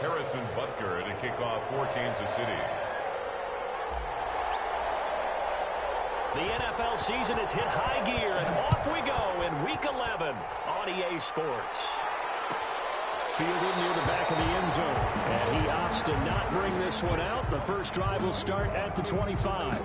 Butker to kick off for Kansas City. The NFL season has hit high gear, and off we go in Week 11 on EA Sports. Fielded near the back of the end zone, and he opts to not bring this one out. The first drive will start at the 25.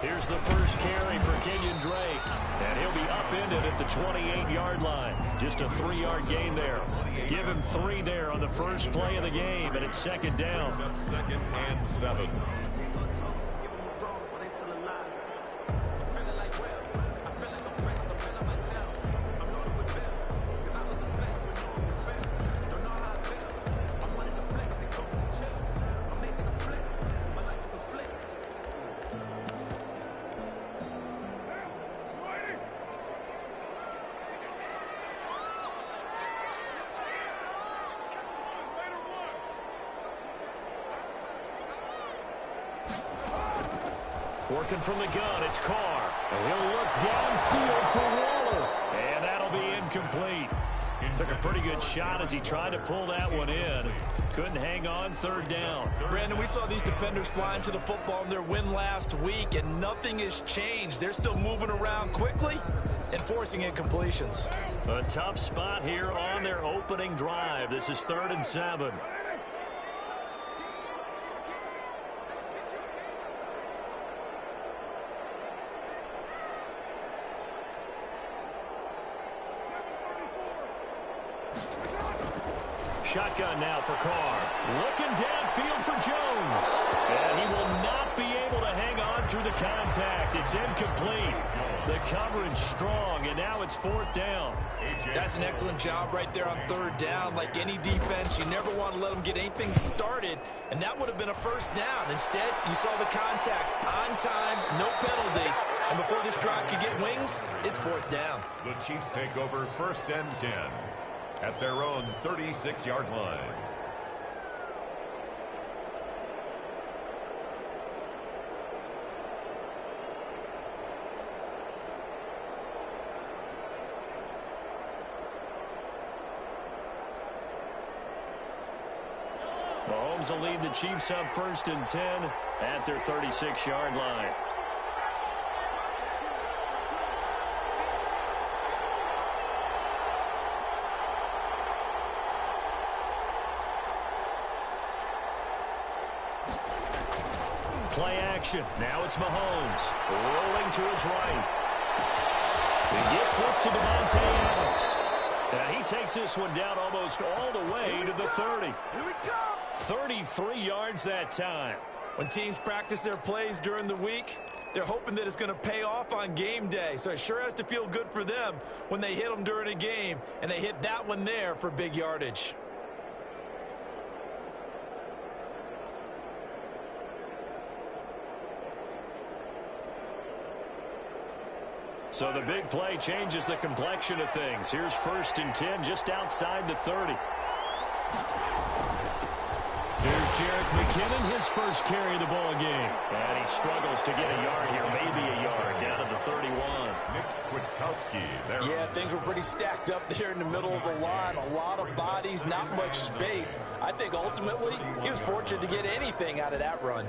Here's the first carry for Kenyon Drake, and he'll be upended at the 28-yard line. Just a 3-yard gain there. Give him 3 there on the first play of the game, and it's second down. Second and 7. Working from the gun, it's Carr. And he'll look downfield for Waller. And that'll be incomplete. Took a pretty good shot as he tried to pull that one in. Couldn't hang on, third down. Brandon, we saw these defenders flying to the football in their win last week, and nothing has changed. They're still moving around quickly and forcing incompletions. A tough spot here on their opening drive. This is 3rd and 7. Shotgun now for Carr. Looking downfield for Jones. And he will not be able to hang on through the contact. It's incomplete. The coverage strong, and now it's 4th down. That's an excellent job right there on 3rd down. Like any defense, you never want to let them get anything started, and that would have been a first down. Instead, you saw the contact on time, no penalty, and before this drive could get wings, it's 4th down. The Chiefs take over 1st and 10 at their own 36-yard line. Mahomes will lead the Chiefs up 1st and 10 at their 36-yard line. Play action. Now it's Mahomes. Rolling to his right. He gets this to Devontae Adams. And he takes this one down almost all the way to the 30. 33 yards that time. When teams practice their plays during the week, they're hoping that it's going to pay off on game day. So it sure has to feel good for them when they hit them during a game, and they hit that one there for big yardage. So the big play changes the complexion of things. Here's 1st and 10 just outside the 30. Here's Jerick McKinnon, his first carry of the ball game. And he struggles to get a yard here, maybe a yard, down to the 31. Yeah, things were pretty stacked up there in the middle of the line. A lot of bodies, not much space. I think ultimately he was fortunate to get anything out of that run.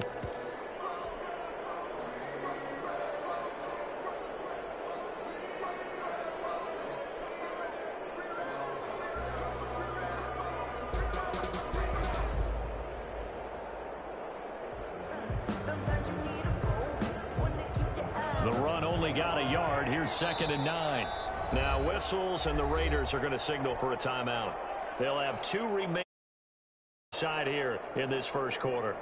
The run only got a yard. Here's 2nd and 9. Now whistles, and the Raiders are going to signal for a timeout. They'll have 2 remaining side here in this first quarter.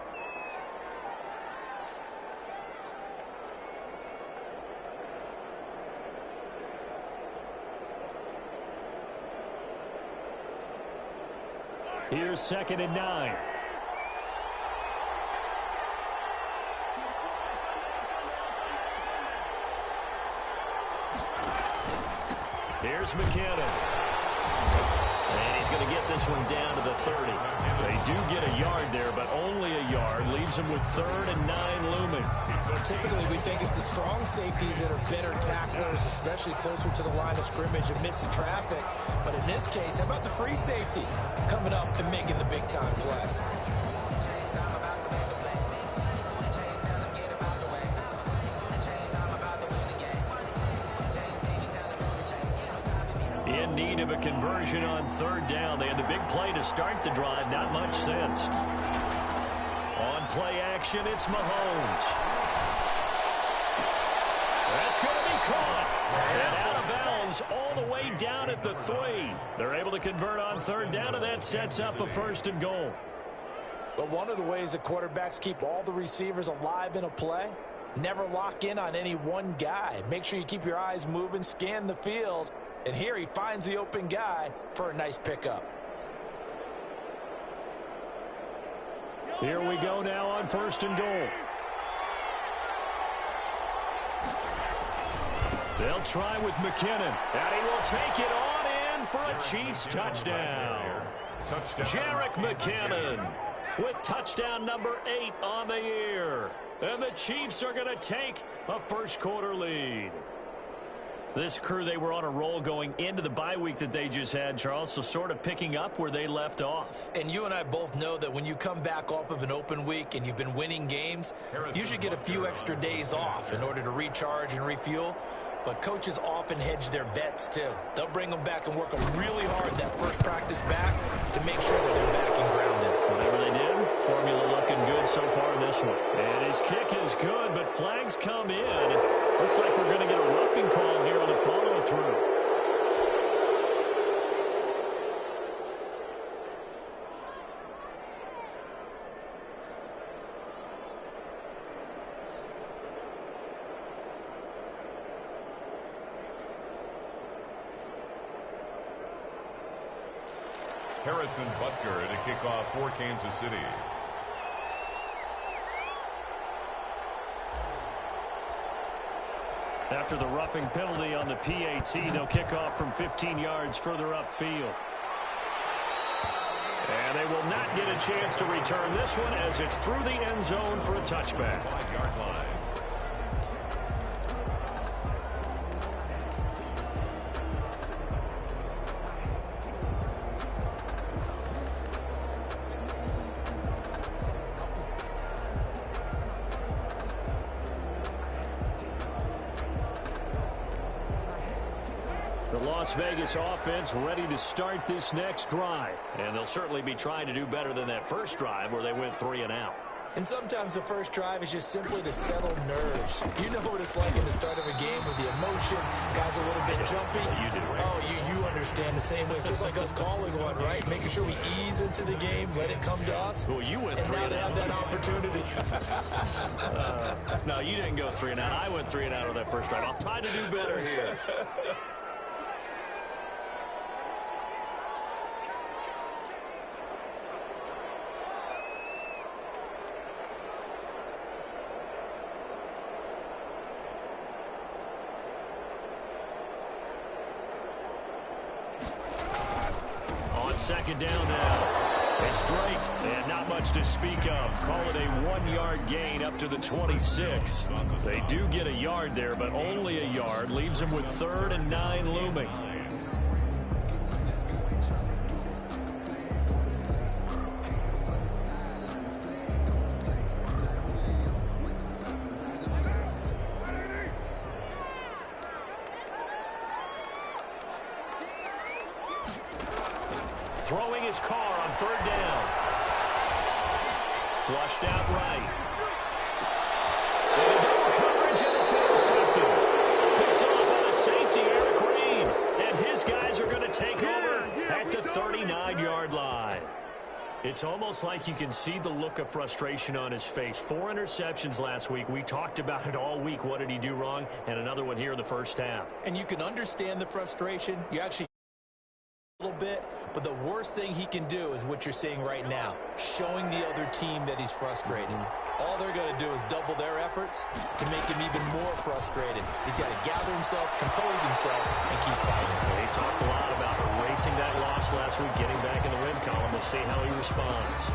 Here's Here's 2nd and 9. Here's McKinnon. And he's going to get this one down to the 30. They do get a yard there, but only a yard. Leaves them with 3rd and 9 looming. Well, typically we think it's the strong safeties that are better tacklers, especially closer to the line of scrimmage amidst traffic. But in this case, how about the free safety coming up and making the big-time play? In need of a conversion on 3rd down. They had the big play to start the drive. Not much sense. On play action, it's Mahomes. That's going to be caught. And out of bounds all the way down at the 3. They're able to convert on 3rd down, and that sets up a 1st and goal. But one of the ways that quarterbacks keep all the receivers alive in a play, never lock in on any one guy. Make sure you keep your eyes moving, scan the field. And here he finds the open guy for a nice pickup. Here we go now on 1st and goal. They'll try with McKinnon. And he will take it on in for a Chiefs touchdown. Jerick McKinnon with touchdown number 8 on the year. And the Chiefs are going to take a first-quarter lead. This crew, they were on a roll going into the bye week that they just had, Charles, so sort of picking up where they left off. And you and I both know that when you come back off of an open week and you've been winning games, you should get a few extra days off in order to recharge and refuel. But coaches often hedge their bets, too. They'll bring them back and work them really hard that first practice back to make sure that they're back and grounded. Whatever they did, formula looking good so far in this one. And his kick is good, but flags come in. Looks like we're going to get a roughing call here on the follow-through. Harrison Butker to kick off for Kansas City. After the roughing penalty on the PAT, they'll kick off from 15 yards further upfield. And they will not get a chance to return this one as it's through the end zone for a touchback. 5-yard line. The Las Vegas offense ready to start this next drive. And they'll certainly be trying to do better than that first drive where they went 3 and out. And sometimes the first drive is just simply to settle nerves. You know what it's like in the start of a game with the emotion, guys a little bit jumpy. You do, right? Oh, you understand the same way. It's just like us calling one, right? Making sure we ease into the game, let it come to us. Well, you went and 3 now and they out. have that opportunity. No, you didn't go 3 and out. I went 3 and out on that first drive. I'll try to do better here. Second down now. It's Drake, and not much to speak of. Call it a 1-yard gain up to the 26. They do get a yard there, but only a yard. Leaves them with 3rd and 9 looming. Throwing his car on 3rd down. Flushed out right. And double coverage, and it's intercepted. Picked off on a safety, Eric Reed. And his guys are going to take over at the 39-yard line. It's almost like you can see the look of frustration on his face. 4 interceptions last week. We talked about it all week. What did he do wrong? And another one here in the first half. And you can understand the frustration. You actually a little bit, But the worst thing he can do is what you're seeing right now, showing the other team that he's frustrated. All they're going to do is double their efforts to make him even more frustrated. He's got to gather himself, compose himself, and keep fighting. He talked a lot about erasing that loss last week, getting back in the win column. We'll see how he responds.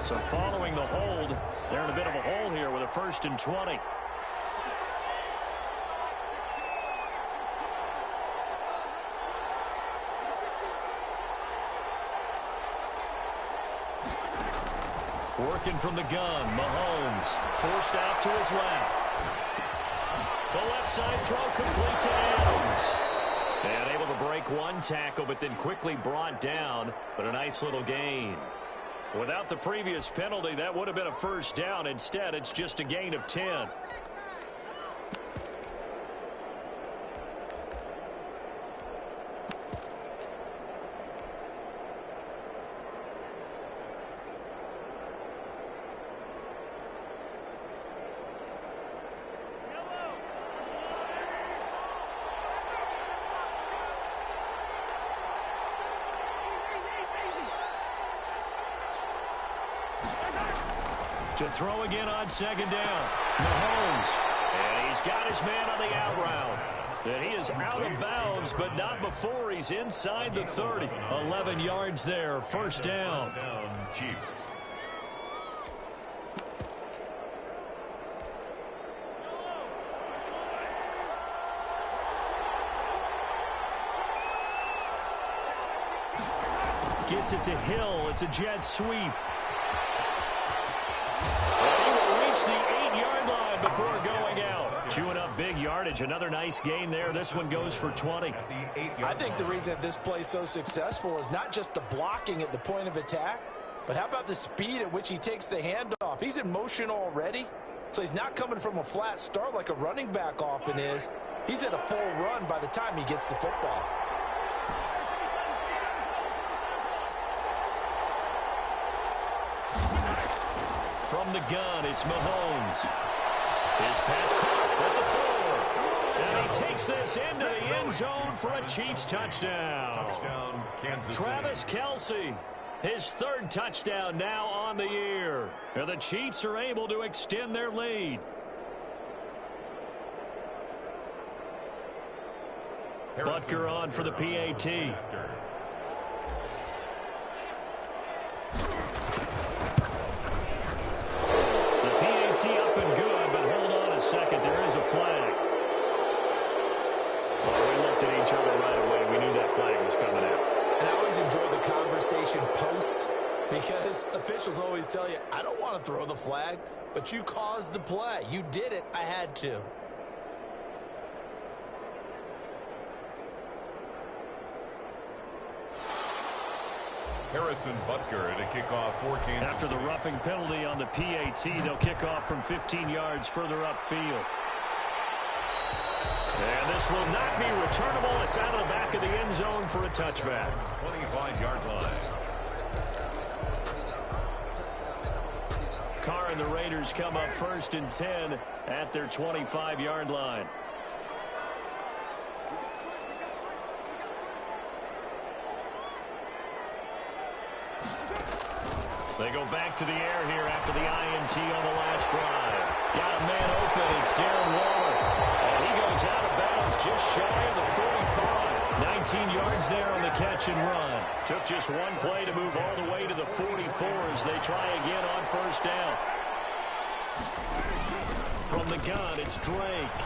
So following the hold, they're in a bit of a hole here with a 1st and 20. Working from the gun, Mahomes forced out to his left. The left side throw complete to Adams. And able to break one tackle, but then quickly brought down. But a nice little gain. Without the previous penalty, that would have been a 1st down. Instead, it's just a gain of 10. To throw again on 2nd down. Mahomes. And he's got his man on the out route. And he is out of bounds, but not before he's inside the 30. 11 yards there, 1st down. Chiefs. Gets it to Hill. It's a jet sweep. The 8-yard line before going out. Chewing up big yardage. Another nice gain there. This one goes for 20. I think the reason that this play is so successful is not just the blocking at the point of attack, but how about the speed at which he takes the handoff? He's in motion already, so he's not coming from a flat start like a running back often is. He's at a full run by the time he gets the football. From the gun, it's Mahomes. His pass caught at the 4. And he takes this into the end zone for a Chiefs touchdown. Touchdown, Kansas Travis Kelce, his 3rd touchdown now on the year. And the Chiefs are able to extend their lead. Butker on for the PAT. Up and good, but hold on a second. There is a flag. Well, we looked at each other right away. We knew that flag was coming out. And I always enjoy the conversation post because officials always tell you, I don't want to throw the flag, but you caused the play. You did it. I had to. Harrison Butker to kick off for Kansas. After the roughing penalty on the PAT, they'll kick off from 15 yards further upfield. And this will not be returnable. It's out of the back of the end zone for a touchback. 25-yard line. Carr and the Raiders come up 1st and 10 at their 25-yard line. They go back to the air here after the INT on the last drive. Got a man open. It's Darren Waller. And he goes out of bounds just shy of the 45. 19 yards there on the catch and run. Took just one play to move all the way to the 44 as they try again on 1st down. From the gun, it's Drake.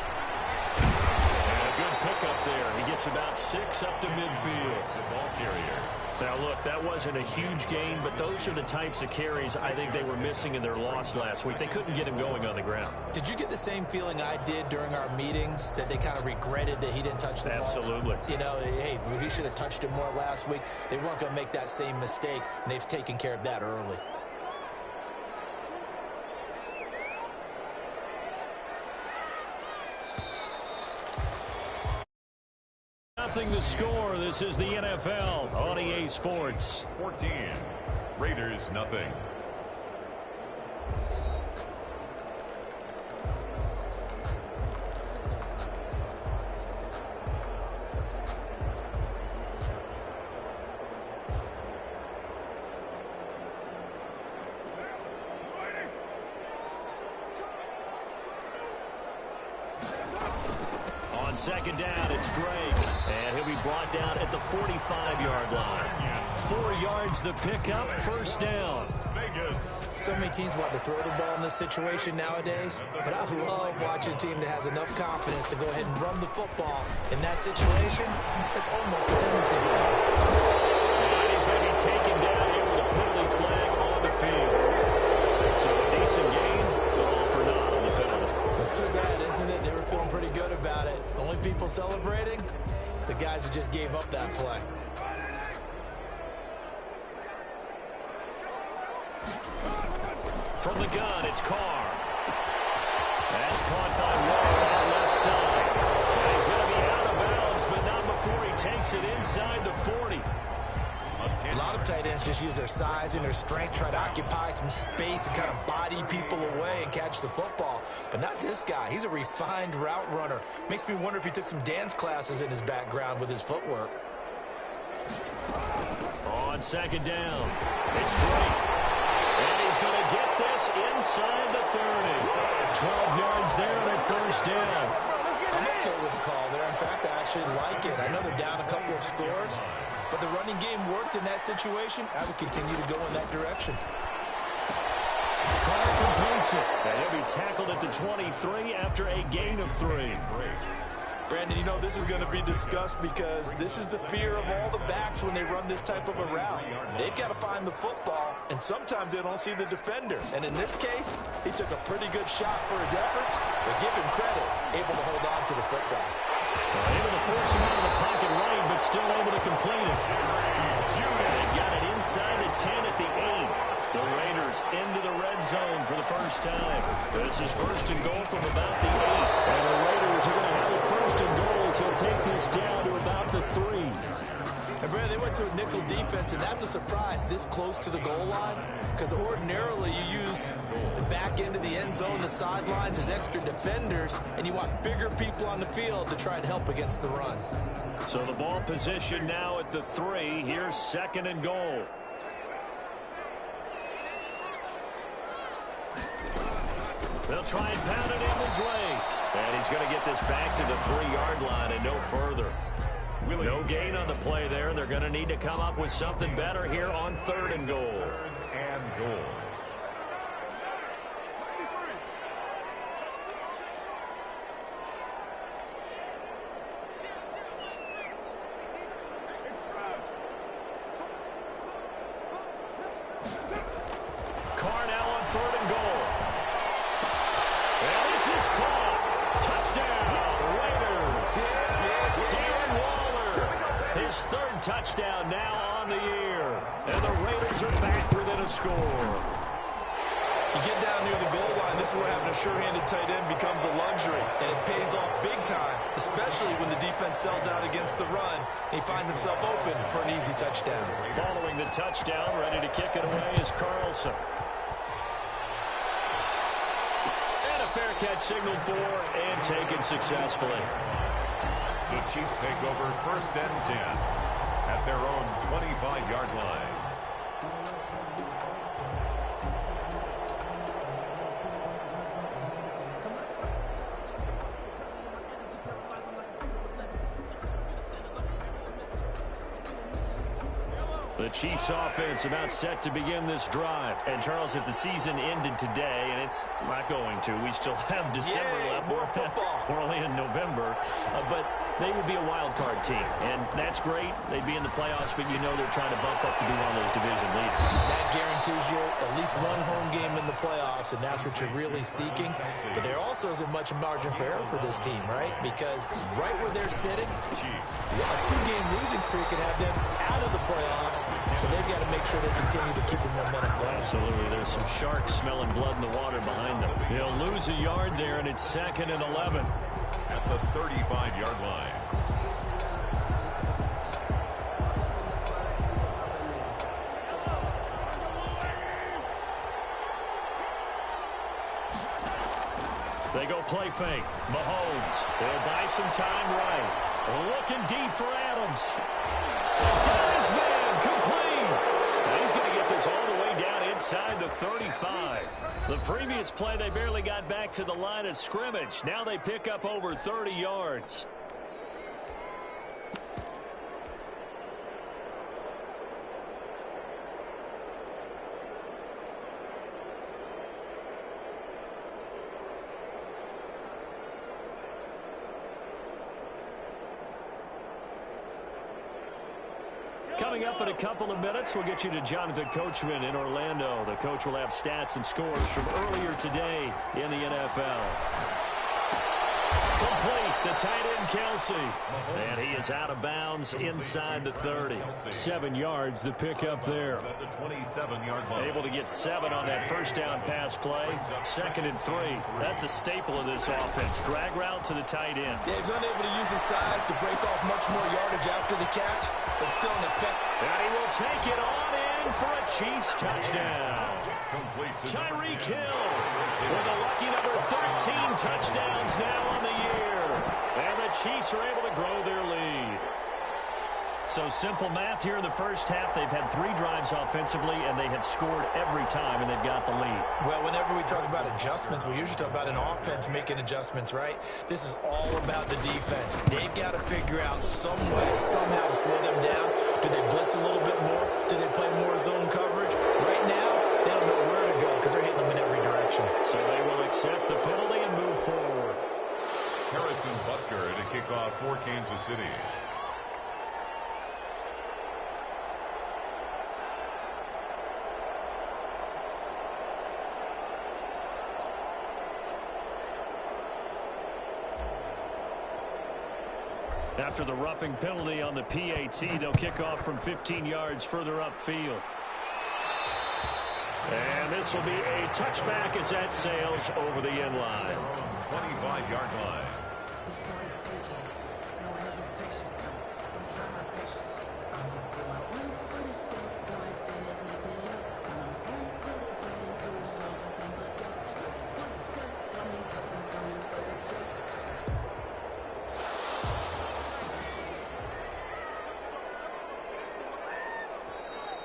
And a good pickup there. He gets about 6 up to midfield. The ball carrier. Now, look, that wasn't a huge gain, but those are the types of carries I think they were missing in their loss last week. They couldn't get him going on the ground. Did you get the same feeling I did during our meetings, that they kind of regretted that he didn't touch the ball? Absolutely. You know, hey, he should have touched it more last week. They weren't going to make that same mistake, and they've taken care of that early. Nothing to score. This is the NFL on EA Sports. 14. Raiders nothing. second down, it's Drake. And he'll be brought down at the 45-yard line. 4 yards the pickup, first down. So many teams want to throw the ball in this situation nowadays, but I love watching a team that has enough confidence to go ahead and run the football. In that situation, it's almost a tendency to win. And he's going to be taken down here with a penalty flag on the field. So a decent gain, but all for naught on the penalty. It's too bad, isn't it? They were feeling pretty good about it. The only people celebrating, the guys who just gave up that play. From the gun, it's Carr. That's caught by Ward on the left side. And he's going to be out of bounds, but not before he takes it inside the 40. A lot of tight ends just use their size and their strength, try to occupy some space and kind of body people away and catch the football. But not this guy. He's a refined route runner. Makes me wonder if he took some dance classes in his background with his footwork. On second down, it's Drake. And he's going to get this inside the 30. 12 yards there on a first down. I'm okay with the call there. In fact, I actually like it. I know they're down a couple of scores, but the running game worked in that situation. I would continue to go in that direction. Carr completes it. And he'll be tackled at the 23 after a gain of 3. Brandon, you know, this is going to be discussed because this is the fear of all the backs when they run this type of a route. They've got to find the football, and sometimes they don't see the defender. And in this case, he took a pretty good shot for his efforts, but give him credit, able to hold on to the football. Able to force him out of the pocket right, but still able to complete it. They've got it inside the 10 at the 8. The Raiders into the red zone for the first time. This is first and goal from about the 8. And the Raiders are going to have it first and goal, so he'll take this down to about the 3. And Brad, they went to a nickel defense, and that's a surprise this close to the goal line, because ordinarily you use the back end of the end zone, the sidelines as extra defenders, and you want bigger people on the field to try and help against the run. So the ball position now at the 3. Here's second and goal. They'll try and pound it into Drake. And he's going to get this back to the 3-yard line and no further. No gain on the play there. They're going to need to come up with something better here on 3rd and goal. Carr now on 3rd and goal. And this is caught. Touchdown, Raiders. Darren Waller, his 3rd touchdown now on the year. And the Raiders are back within a score. You get down near the goal line, this is where having a sure-handed tight end becomes a luxury, and it pays off big time, especially when the defense sells out against the run, and he finds himself open for an easy touchdown. Following the touchdown, ready to kick it away is Carlson. And a fair catch signaled for and taken successfully. The Chiefs take over 1st and 10 at their own 25-yard line. The Chiefs offense about set to begin this drive. And, Charles, if the season ended today, and it's not going to, we still have December left. More football. We're only in November. But they would be a wild card team. And that's great. They'd be in the playoffs, but you know they're trying to bump up to be one of those division leaders. That guarantees you at least one home game in the playoffs, and that's what you're really seeking. But there also isn't much margin for error for this team, right? Because right where they're sitting, a 2-game losing streak could have them out of the playoffs. So they've got to make sure they continue to keep the momentum going. Absolutely. There's some sharks smelling blood in the water behind them. They'll lose a yard there, and it's 2nd and 11. At the 35-yard line. They go play fake. Mahomes. They'll buy some time right. Looking deep for Adams. Got his man complete. And he's going to get this all the way down inside the 35. The previous play, they barely got back to the line of scrimmage. Now they pick up over 30 yards. Coming up in a couple of minutes, we'll get you to Jonathan Coachman in Orlando. The coach will have stats and scores from earlier today in the NFL. Complete, the tight end, Kelsey. And he is out of bounds inside the 30. 7 yards, the pickup there. At the 27-yard line. Able to get 7 on that first down pass play. 2nd and 3. That's a staple of this offense. Drag route to the tight end. Yeah, he's unable to use his size to break off much more yardage after the catch, but still an effect. And he will take it on in for a Chiefs touchdown. Tyreek Hill with a lucky number 13 touchdowns now on the year. And the Chiefs are able to grow their lead. So simple math here in the first half. They've had 3 drives offensively, and they have scored every time, and they've got the lead. Well, whenever we talk about adjustments, we usually talk about an offense making adjustments, right? This is all about the defense. They've got to figure out some way, somehow to slow them down. Do they blitz a little bit more? Do they play more zone coverage? Right now, they don't know where to go because they're hitting them in every direction. So they will accept the penalty and move forward. Harrison Butker to kick off for Kansas City. After the roughing penalty on the PAT, they'll kick off from 15 yards further upfield. And this will be a touchback as that sails over the end line. 25-yard line.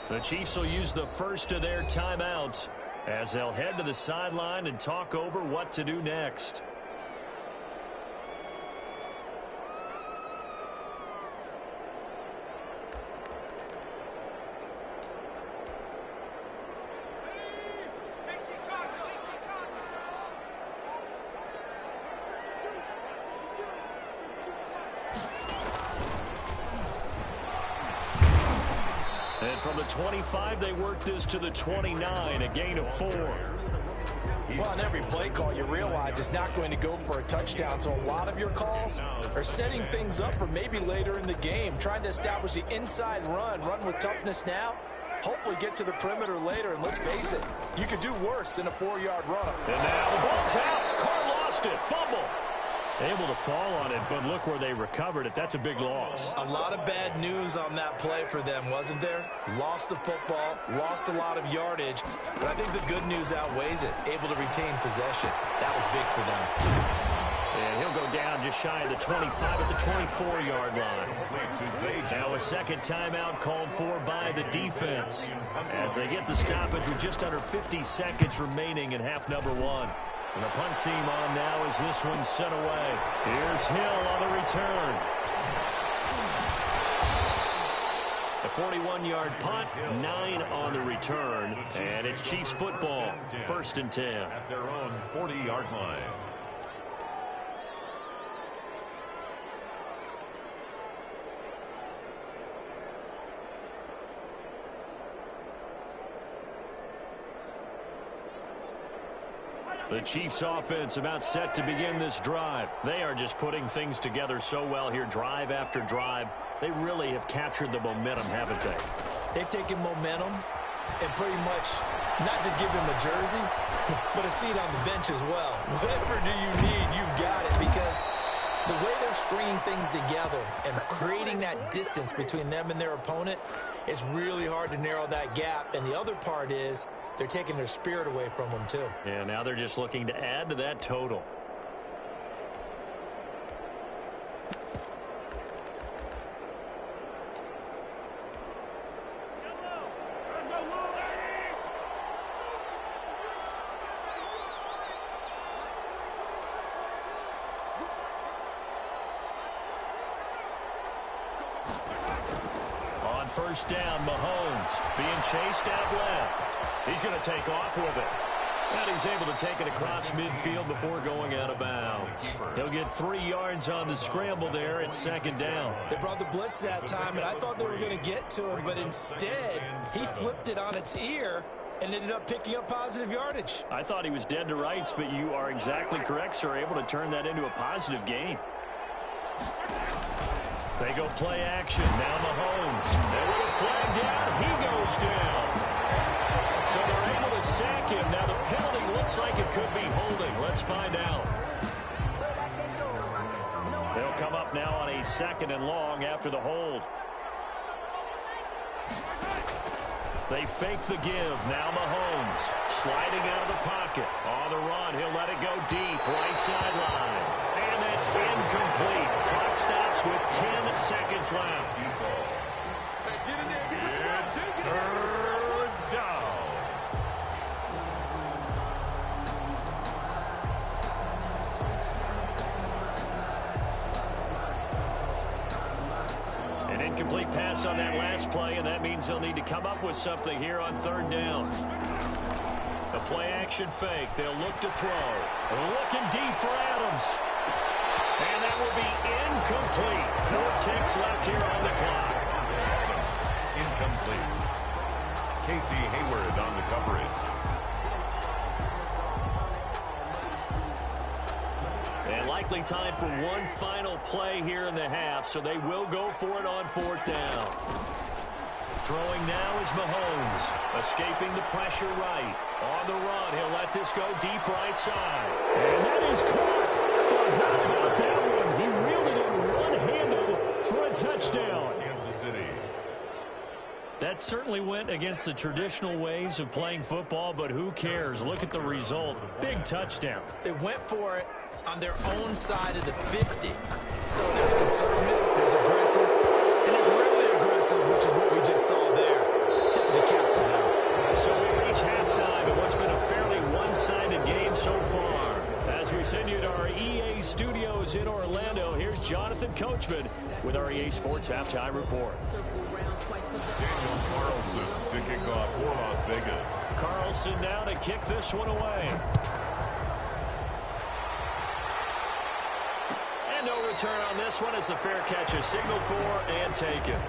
The Chiefs will use the first of their timeouts as they'll head to the sideline and talk over what to do next. And from the 25, they work this to the 29, a gain of 4. Well, on every play call, you realize it's not going to go for a touchdown, so a lot of your calls are setting things up for maybe later in the game, trying to establish the inside run with toughness now, hopefully get to the perimeter later, and let's face it, you could do worse than a 4-yard run. And now the ball's out. Carr lost it. Fumble. Able to fall on it, but look where they recovered it. That's a big loss. A lot of bad news on that play for them, wasn't there? Lost the football, lost a lot of yardage, but I think the good news outweighs it. Able to retain possession. That was big for them. And he'll go down just shy of the 25 at the 24-yard line. Now a second timeout called for by the defense as they get the stoppage with just under 50 seconds remaining in half number 1. And the punt team on now as this one's sent away. Here's Hill on the return. A 41-yard punt, 9 on the return, and it's Chiefs football, 1st and 10. At their own 40-yard line. The Chiefs offense about set to begin this drive. They are just putting things together so well here, drive after drive. They really have captured the momentum, haven't they? They've taken momentum and pretty much not just give him a jersey, but a seat on the bench as well. Whatever do you need, you've got it, because the way they're stringing things together and creating that distance between them and their opponent, it's really hard to narrow that gap. And the other part is they're taking their spirit away from them, too. Yeah, now they're just looking to add to that total. On first down, Mahomes being chased out left. He's going to take off with it. And he's able to take it across midfield before going out of bounds. He'll get 3 yards on the scramble there at second down. They brought the blitz that time, and I thought they were going to get to him, but instead, he flipped it on its ear and ended up picking up positive yardage. I thought he was dead to rights, but you are exactly correct, sir. Able to turn that into a positive gain. They go play action. Now Mahomes. They with a flag down. He goes down. So they're able to sack him. Now the penalty looks like it could be holding. Let's find out. They'll come up now on a 2nd and long after the hold. They fake the give. Now Mahomes sliding out of the pocket. On the run, he'll let it go deep. Right sideline. And that's incomplete. Clock stops with 10 seconds left. It's third down. An incomplete pass on that last play, and that means they'll need to come up with something here on 3rd down. The play-action fake. They'll look to throw. Looking deep for Adams. And that will be incomplete. 4 ticks left here on the clock. Incomplete. Casey Hayward on the coverage. And likely time for one final play here in the half, so they will go for it on 4th down. Throwing now is Mahomes, escaping the pressure right. On the run, he'll let this go deep right side. And that is caught. Well, how about that one? He reeled it in one-handed for a touchdown. Kansas City. That certainly went against the traditional ways of playing football, but who cares? Look at the result. Big touchdown. They went for it on their own side of the 50. So there's conservative, there's aggressive, and it's really aggressive, which is what we just saw there. Tip of the cap to them. So we reach halftime in what's been a fairly one-sided game so far. As we send you to our EA studios in Orlando, here's Jonathan Coachman with our EA Sports Halftime Report. Daniel Carlson to kick off for Las Vegas. Carlson now to kick this one away. And no return on this one as the fair catch is signaled for and taken.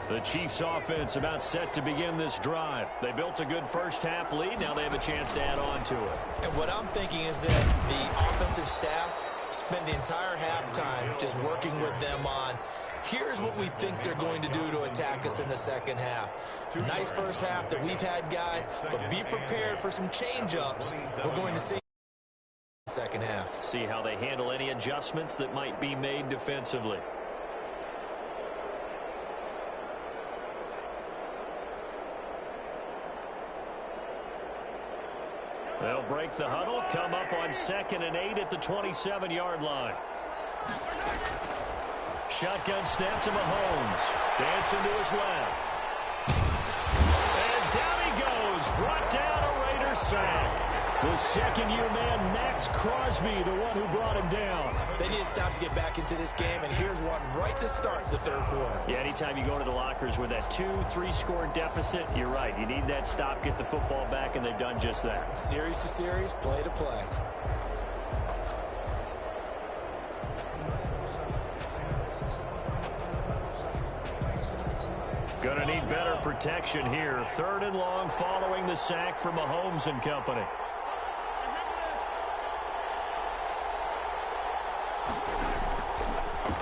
The Chiefs offense about set to begin this drive. They built a good first half lead. Now they have a chance to add on to it. And what I'm thinking is that the offensive staff spent the entire halftime just working with them on, here's what we think they're going to do to attack us in the second half. Nice first half that we've had, guys, but be prepared for some change-ups we're going to see in the second half. See how they handle any adjustments that might be made defensively. They'll break the huddle, come up on 2nd and 8 at the 27-yard line. Shotgun snap to Mahomes. Dancing to his left. And down he goes. Brought down a Raider sack. The second-year man, Max Crosby, the one who brought him down. They need to stop to get back into this game, and here's one right to start the third quarter. Yeah, anytime you go to the lockers with that 2-3 score deficit, you're right. You need that stop, get the football back, and they've done just that. Series to series, play to play. Gonna need better protection here. 3rd and long following the sack from Mahomes and company.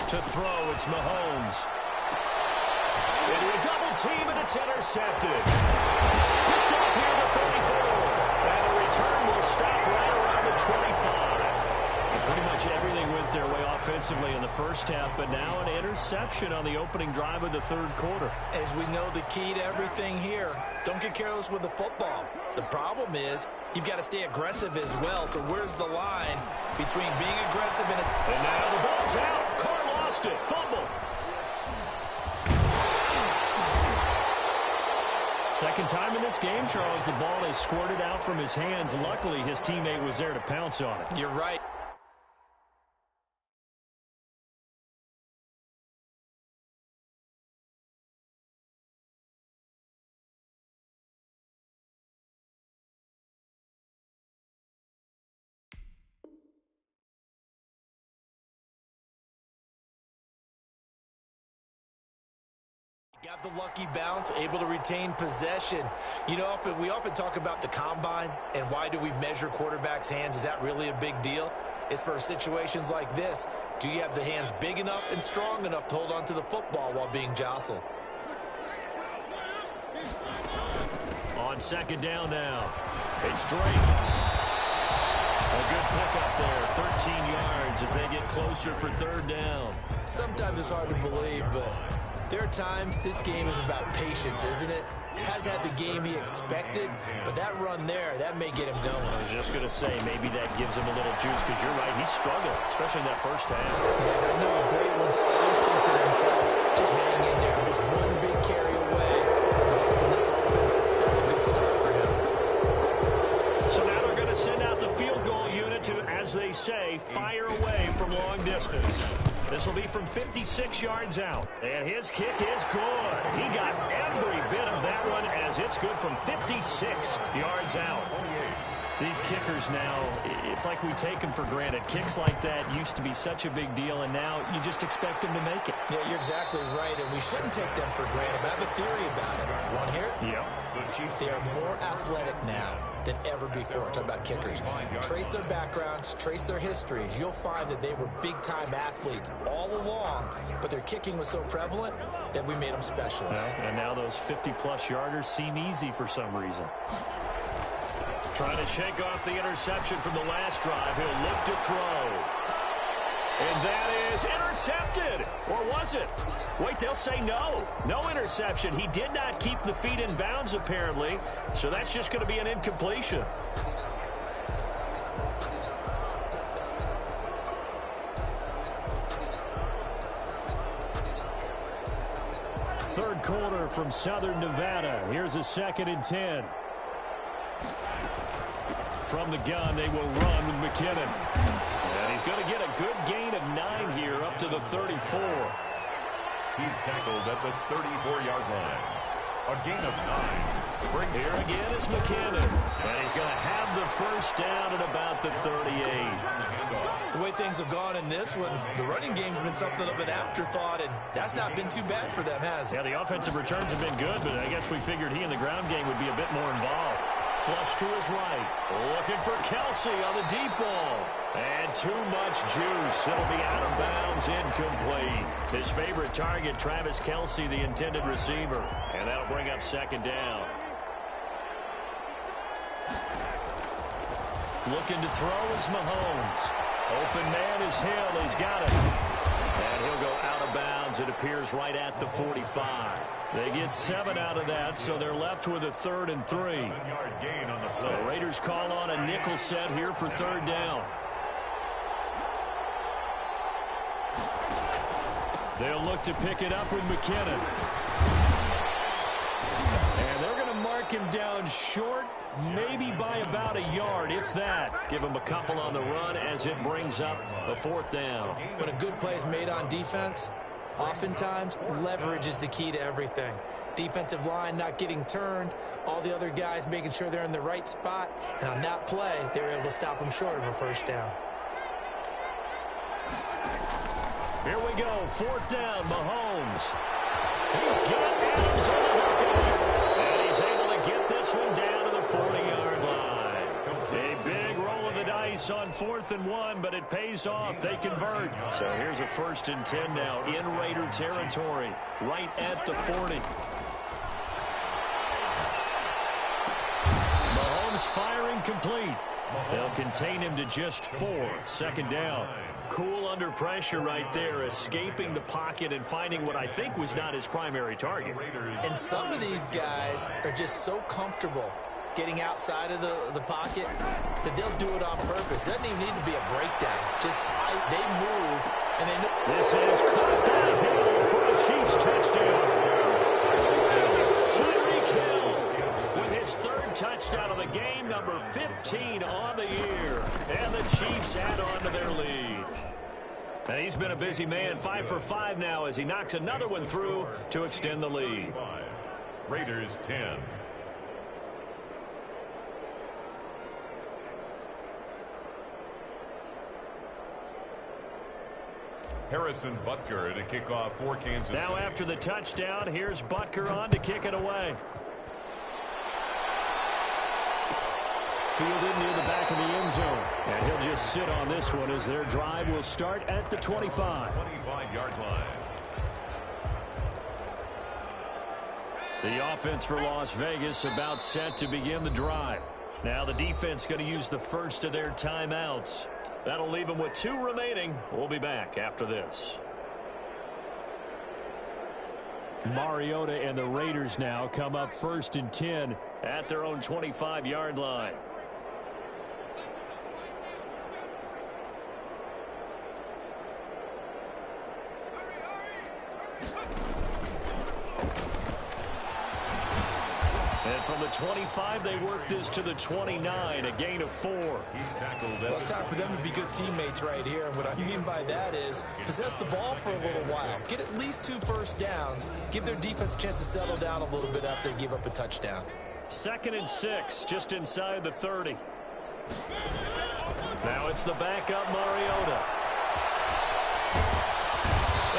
To throw, it's Mahomes. Into a double team, and it's intercepted. Picked up here to 34. And the return will stop right around the 25. Pretty much everything went their way offensively in the first half, but now an interception on the opening drive of the third quarter. As we know, the key to everything here, don't get careless with the football. The problem is you've got to stay aggressive as well. So where's the line between being aggressive and now the ball's out. Carlos lost it. Fumble. Second time in this game, Charles, the ball is squirted out from his hands. Luckily, his teammate was there to pounce on it. You're right. Got the lucky bounce, able to retain possession. You know, we often talk about the combine and why do we measure quarterbacks' hands. Is that really a big deal? It's for situations like this. Do you have the hands big enough and strong enough to hold on to the football while being jostled? On second down now, it's Drake. A good pickup there, 13 yards as they get closer for third down. Sometimes it's hard to believe, but there are times this game is about patience, isn't it? Has had the game he expected, but that run there, that may get him going. I was just going to say, maybe that gives him a little juice, because you're right, he struggled, especially in that first half. Yeah, I know the great ones always think to themselves, just hang in there, just one big carry away from busting this open. That's a good start for him. So now they're going to send out the field goal unit to, as they say, fire away from long distance. This will be from 56 yards out. And his kick is good. He got every bit of that one as it's good from 56 yards out. These kickers now, it's like we take them for granted. Kicks like that used to be such a big deal, and now you just expect them to make it. Yeah, you're exactly right, and we shouldn't take them for granted. But I have a theory about it. You want to hear it? Yep. They are more athletic now than ever before. Talk about kickers. Trace their backgrounds, trace their histories. You'll find that they were big-time athletes all along, but their kicking was so prevalent that we made them specialists. Well, and now those 50-plus yarders seem easy for some reason. Trying to shake off the interception from the last drive. He'll look to throw. And that is intercepted. Or was it? Wait, they'll say no. No interception. He did not keep the feet in bounds, apparently. So that's just going to be an incompletion. Third quarter from Southern Nevada. Here's a 2nd and 10. From the gun, they will run with McKinnon. And he's going to get a good gain of 9 here up to the 34. He's tackled at the 34-yard line. A gain of 9. Here again is McKinnon. And he's going to have the first down at about the 38. The way things have gone in this one, the running game's been something of an afterthought, and that's not been too bad for them, has it? Yeah, the offensive returns have been good, but I guess we figured he in the ground game would be a bit more involved. Flush to his right. Looking for Kelsey on the deep ball. And too much juice. It'll be out of bounds, incomplete. His favorite target, Travis Kelsey, the intended receiver. And that'll bring up 2nd down. Looking to throw is Mahomes. Open man is Hill. He's got it. And he'll go out of bounds. It appears right at the 45. They get 7 out of that, so they're left with a 3rd and 3. The Raiders call on a nickel set here for 3rd down. They'll look to pick it up with McKinnon. And they're going to mark him down short, maybe by about a yard, if that. Give him a couple on the run as it brings up a 4th down. When a good play is made on defense, oftentimes leverage is the key to everything. Defensive line not getting turned, all the other guys making sure they're in the right spot, and on that play, they were able to stop them short of a 1st down. Here we go, 4th down, Mahomes. He's got Adams on the hook, and he's able to get this one down to the 40-yard line. A big roll of the dice on 4th and 1, but it pays off. They convert. So here's a 1st and 10 now in Raider territory, right at the 40. Mahomes firing complete. They'll contain him to just 4. 2nd down. Cool under pressure right there, escaping the pocket and finding what I think was not his primary target. And some of these guys are just so comfortable getting outside of the pocket that they'll do it on purpose. It doesn't even need to be a breakdown. Just they move, and they know. This is caught Chiefs touchdown. Tyreek Hill with his third touchdown of the game, number 15 on the year. And the Chiefs add on to their lead. And he's been a busy man, 5 for 5 now as he knocks another one through to extend the lead. Raiders 10. Harrison Butker to kick off for Kansas City. Now after the touchdown, here's Butker on to kick it away. Fielded near the back of the end zone. And he'll just sit on this one as their drive will start at the 25. 25-yard line. The offense for Las Vegas about set to begin the drive. Now the defense going to use the first of their timeouts. That'll leave them with 2 remaining. We'll be back after this. Mariota and the Raiders now come up 1st and 10 at their own 25-yard line. And from the 25, they work this to the 29, a gain of 4. He's tackled. Well, it's time for them to be good teammates right here. And what I mean by that is possess the ball for a little while. Get at least 2 first downs. Give their defense a chance to settle down a little bit after they give up a touchdown. 2nd and 6, just inside the 30. Now it's the backup Mariota.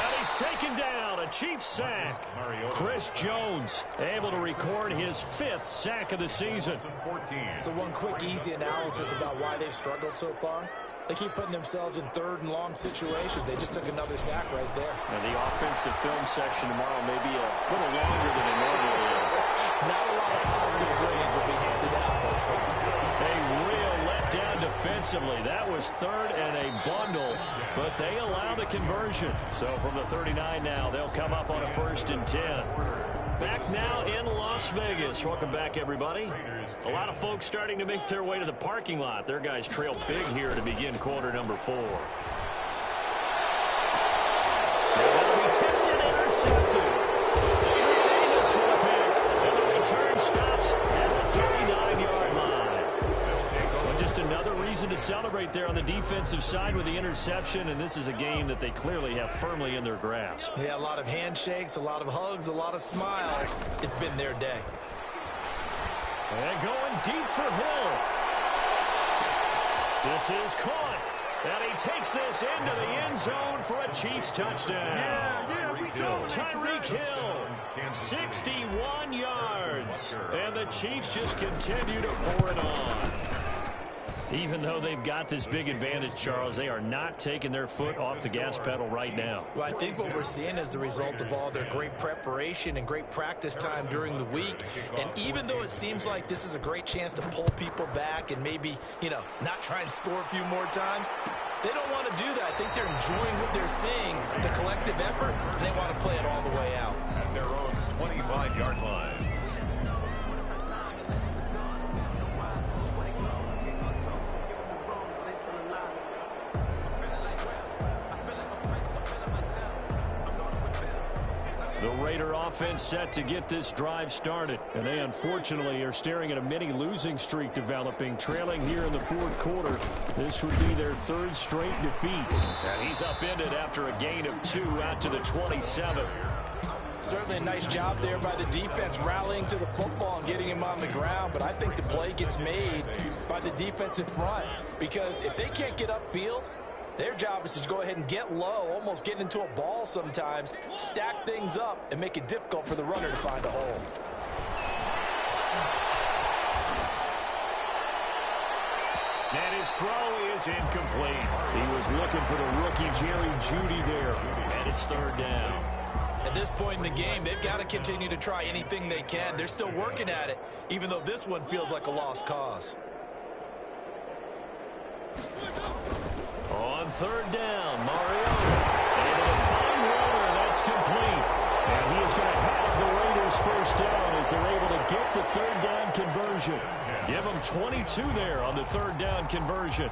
And he's taken down. A Chiefs sack. Chris Jones able to record his 5th sack of the season. So one quick, easy analysis about why they've struggled so far. They keep putting themselves in 3rd and long situations. They just took another sack right there. And the offensive film session tomorrow may be a little longer than it normally is. Not a lot of positive grades will be handed out thus far. A real letdown defensively. That was 3rd and a bundle, but they allow the conversion. So from the 39 now, they'll come up on a 1st and 10. Back now in Las Vegas. Welcome back, everybody. A lot of folks starting to make their way to the parking lot. Their guys trail big here to begin quarter number 4. That'll be tipped and intercepted. This one a pick. And the return stops at the 39-yard line. Well, just another reason to celebrate there on the defensive side with the interception, and this is a game that they clearly have firmly in their grasp. Yeah, a lot of handshakes, a lot of hugs, a lot of smiles. It's been their day. And going deep for Hill. This is caught. And he takes this into the end zone for a Chiefs touchdown. Tyreek Hill, 61 yards. And the Chiefs just continue to pour it on. Even though they've got this big advantage, Charles, they are not taking their foot off the gas pedal right now. Well, I think what we're seeing is the result of all their great preparation and great practice time during the week. And even though it seems like this is a great chance to pull people back and maybe, not try and score a few more times, they don't want to do that. I think they're enjoying what they're seeing, the collective effort, and they want to play it all the way out. At their own 25-yard line. The Raider offense set to get this drive started. And they unfortunately are staring at a mini losing streak developing, trailing here in the 4th quarter. This would be their 3rd straight defeat. And he's upended after a gain of 2 out to the 27. Certainly a nice job there by the defense rallying to the football and getting him on the ground. But I think the play gets made by the defensive front. Because if they can't get upfield, their job is to go ahead and get low, almost get into a ball sometimes, stack things up, and make it difficult for the runner to find a hole. And his throw is incomplete. He was looking for the rookie Jerry Jeudy there. And it's 3rd down. At this point in the game, they've got to continue to try anything they can. They're still working at it, even though this one feels like a lost cause. On 3rd down, Mariota able to find Warner. That's complete. And he is going to have the Raiders 1st down as they're able to get the 3rd down conversion. Give them 22 there on the 3rd down conversion.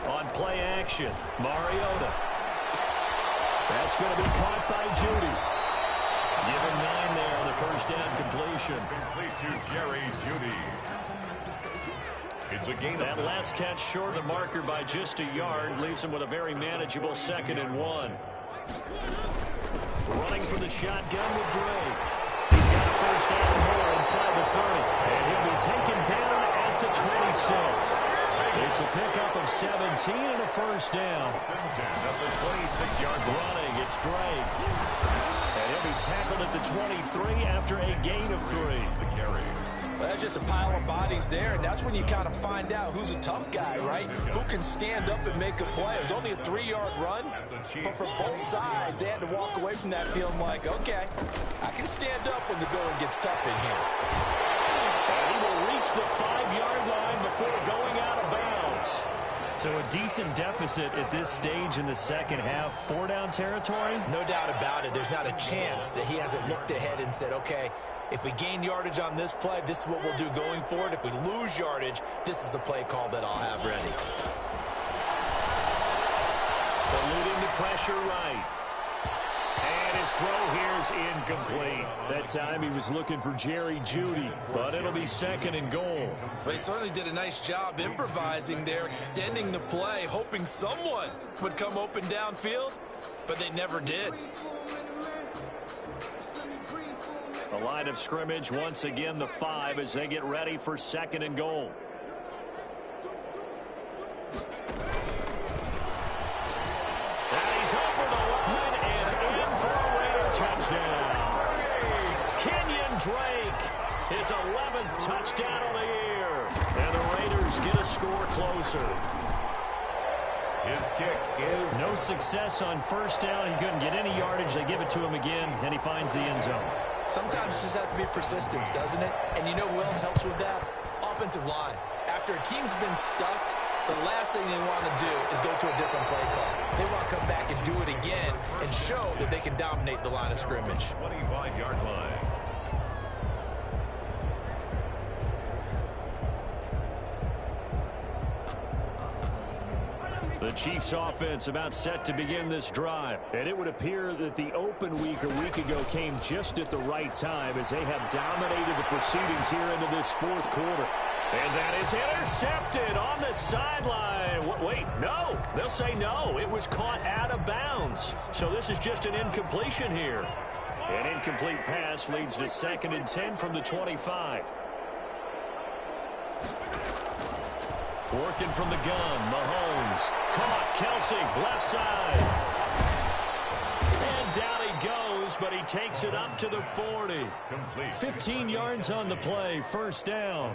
On play action, Mariota. That's going to be caught by Judy. Given 9 there on the first down completion. Complete to Jerry Judy. It's a gain. That last catch short of the marker by just a yard leaves him with a very manageable 2nd and 1. Running for the shotgun with Drake. He's got a first down and more inside the 30. And he'll be taken down at the 26. It's a pickup of 17 and a first down. At the 26-yard running, it's Drake. And he'll be tackled at the 23 after a gain of 3. The carry. Well, that's just a pile of bodies there, and that's when you kind of find out who's a tough guy, right? Who can stand up and make a play. It was only a 3-yard run, but for both sides, they had to walk away from that feeling like, okay, I can stand up when the going gets tough in here. And he will reach the 5-yard line before going out of bounds. So a decent deficit at this stage in the second half. 4-down territory? No doubt about it. There's not a chance that he hasn't looked ahead and said, okay, if we gain yardage on this play, this is what we'll do going forward. If we lose yardage, this is the play call that I'll have ready. Eluding the pressure right. And his throw here is incomplete. That time he was looking for Jerry Judy, but it'll be 2nd and goal. Well, he certainly did a nice job improvising there, extending the play, hoping someone would come open downfield, but they never did. The line of scrimmage, once again, the 5 as they get ready for 2nd and goal. And he's over the line and in for a Raider touchdown. Kenyon Drake, his 11th touchdown of the year. And the Raiders get a score closer. His kick is no success on first down. He couldn't get any yardage. They give it to him again, and he finds the end zone. Sometimes it just has to be persistence, doesn't it? And you know who else helps with that? Offensive line. After a team's been stuffed, the last thing they want to do is go to a different play call. They want to come back and do it again and show that they can dominate the line of scrimmage. 25-yard line. The Chiefs offense about set to begin this drive. And it would appear that the open week a week ago came just at the right time as they have dominated the proceedings here into this 4th quarter. And that is intercepted on the sideline. Wait, no. They'll say no. It was caught out of bounds. So this is just an incompletion here. An incomplete pass leads to 2nd and 10 from the 25. Working from the gun, Mahomes. Caught, Kelsey, left side. And down he goes, but he takes it up to the 40. Complete. 15 yards on the play, first down.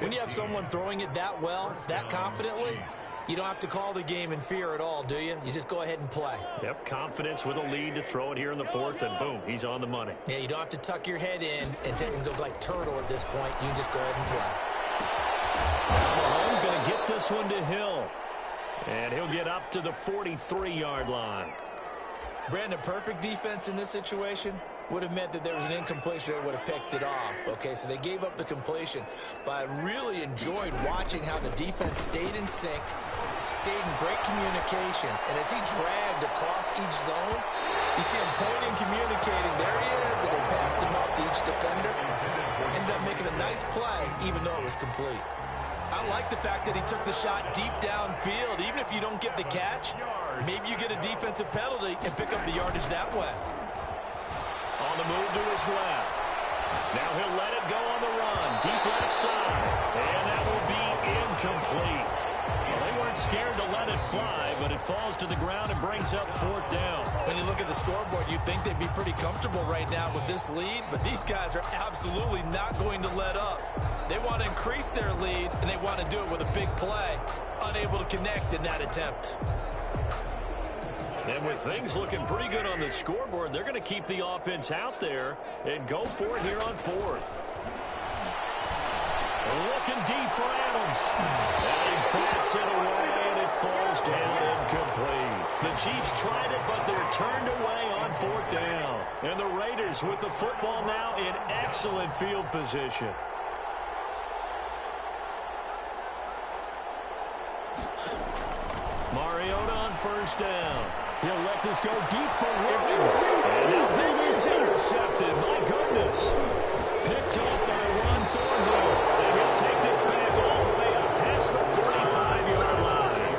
When you have someone throwing it that well, that confidently, you don't have to call the game in fear at all, do you? You just go ahead and play. Yep, confidence with a lead to throw it here in the 4th, and boom, he's on the money. Yeah, you don't have to tuck your head in and go like turtle at this point. You can just go ahead and play. Now Mahomes going to get this one to Hill. And he'll get up to the 43-yard line. Brandon, perfect defense in this situation would have meant that there was an incompletion that would have picked it off. Okay, so they gave up the completion. But I really enjoyed watching how the defense stayed in sync, stayed in great communication. And as he dragged across each zone, you see him pointing, communicating. There he is, and they passed him off to each defender. Ended up making a nice play, even though it was complete. I like the fact that he took the shot deep downfield. Even if you don't get the catch, maybe you get a defensive penalty and pick up the yardage that way. On the move to his left. Now he'll let it go on the run. Deep left side. And that will be incomplete. Well, they weren't scared to let it fly, but it falls to the ground and brings up 4th down. When you look at the scoreboard, you'd think they'd be pretty comfortable right now with this lead, but these guys are absolutely not going to let up. They want to increase their lead, and they want to do it with a big play. Unable to connect in that attempt. And with things looking pretty good on the scoreboard, they're going to keep the offense out there and go for it here on 4th. Looking deep for Adams. And he bats it away, and it falls down incomplete. The Chiefs tried it, but they're turned away on 4th down. And the Raiders with the football now in excellent field position. Mariota on first down. He'll let this go deep for Woods. And now this is intercepted. My goodness. Picked up by Ron Thornhill. And he'll take this back all the way up past the 45-yard line.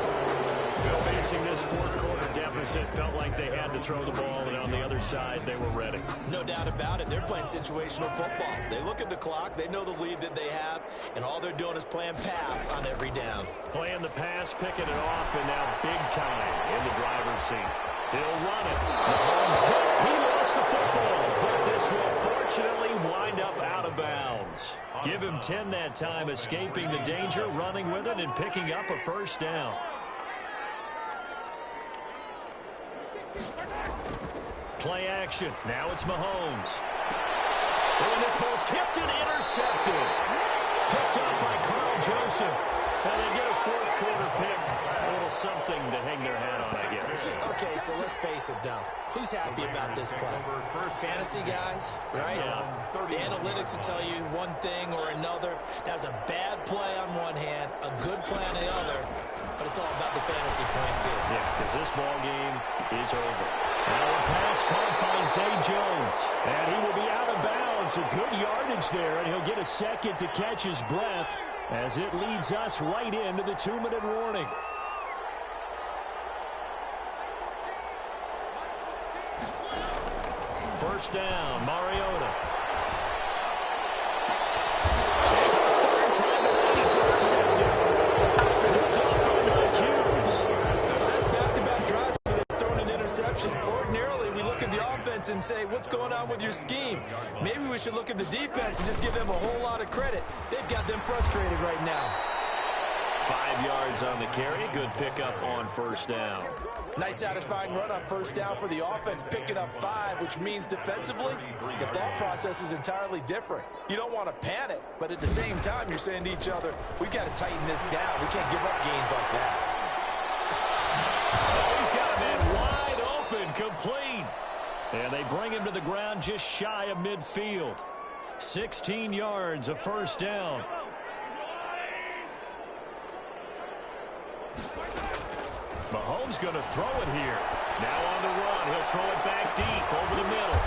Facing this fourth quarter deficit, felt like they had to throw the ball, and on the other side, they were ready. No doubt about it. They're playing situational football. They look at the clock, they know the lead that they have, and all they're doing is playing pass on every down. Playing the pass, picking it off, and now big time in the driver's seat. He'll run it. Mahomes hit. He lost the football, but this will fortunately wind up out of bounds. Give him 10 that time, escaping the danger, running with it, and picking up a first down. Play action. Now it's Mahomes. And this ball's tipped and intercepted. Picked up by Carl Joseph. And they get a fourth quarter pick. A little something to hang their hat on, I guess. Okay, so let's face it, though. Who's happy about this play? Fantasy guys, right? Yeah. The analytics will tell you one thing or another. That's a bad play on one hand, a good play on the other. But it's all about the fantasy points here. Yeah, because this ball game is over. Now a pass caught by Zay Jones. And he will be out of bounds. A good yardage there, and he'll get a second to catch his breath as it leads us right into the 2-minute warning. First down, Mariota. Third time tonight, he's intercepted. So that's back-to-back drives where they've thrown an interception. Ordinarily, we look at the offense and say, what's going on with your scheme? Maybe we should look at the defense and just give them a whole lot of credit. They've got them frustrated right now. 5 yards on the carry. Good pickup on first down. Nice satisfying run on first down for the offense, picking up 5, which means defensively, the thought process is entirely different. You don't want to panic, but at the same time, you're saying to each other, we've got to tighten this down. We can't give up gains like that. Oh, he's got a man wide open, complete. And they bring him to the ground just shy of midfield. 16 yards, a first down. Mahomes going to throw it here. Now on the run. He'll throw it back deep over the middle.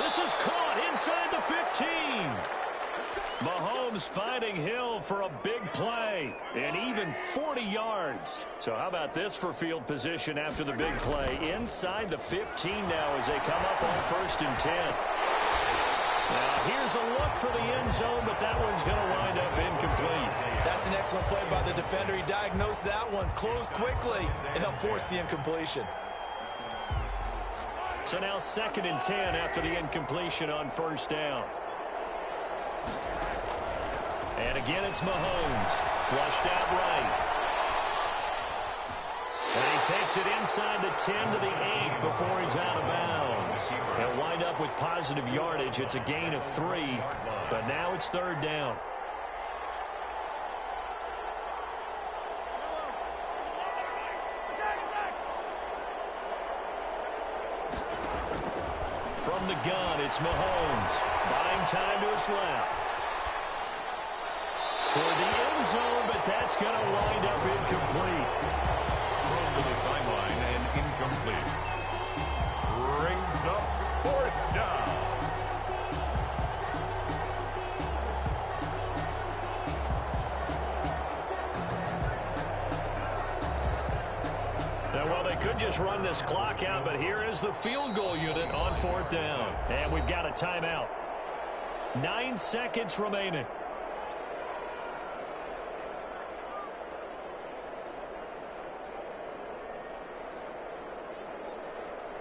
This is caught inside the 15. Mahomes finding Hill for a big play and even 40 yards. So how about this for field position after the big play? Inside the 15 now as they come up on 1st and 10. Now here's a look for the end zone, but that one's going to wind up incomplete. That's an excellent play by the defender. He diagnosed that one, closed quickly, and helped force the incompletion. So now 2nd and 10 after the incompletion on first down. And again, it's Mahomes. Flushed out right. And he takes it inside the 10 to the 8 before he's out of bounds. He'll wind up with positive yardage. It's a gain of 3, but now it's 3rd down. From the gun, it's Mahomes. Buying time to his left. Toward the end zone, but that's going to wind up incomplete. Thrown to the sideline and incomplete. Brings up 4th down. Now, well, they could just run this clock out, but here is the field goal unit on 4th down. And we've got a timeout. 9 seconds remaining.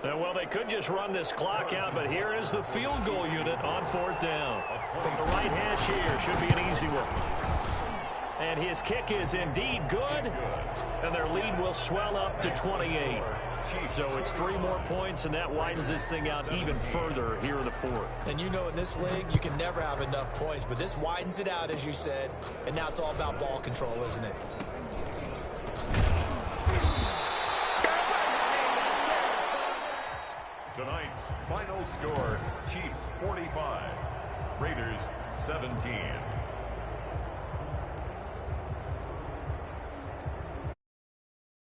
Well, they could just run this clock out, but here is the field goal unit on 4th down. From the right hash here, should be an easy one. And his kick is indeed good, and their lead will swell up to 28. So it's 3 more points, and that widens this thing out even further here in the 4th. And you know in this league, you can never have enough points, but this widens it out, as you said, and now it's all about ball control, isn't it? Tonight's final score, Chiefs 45, Raiders 17.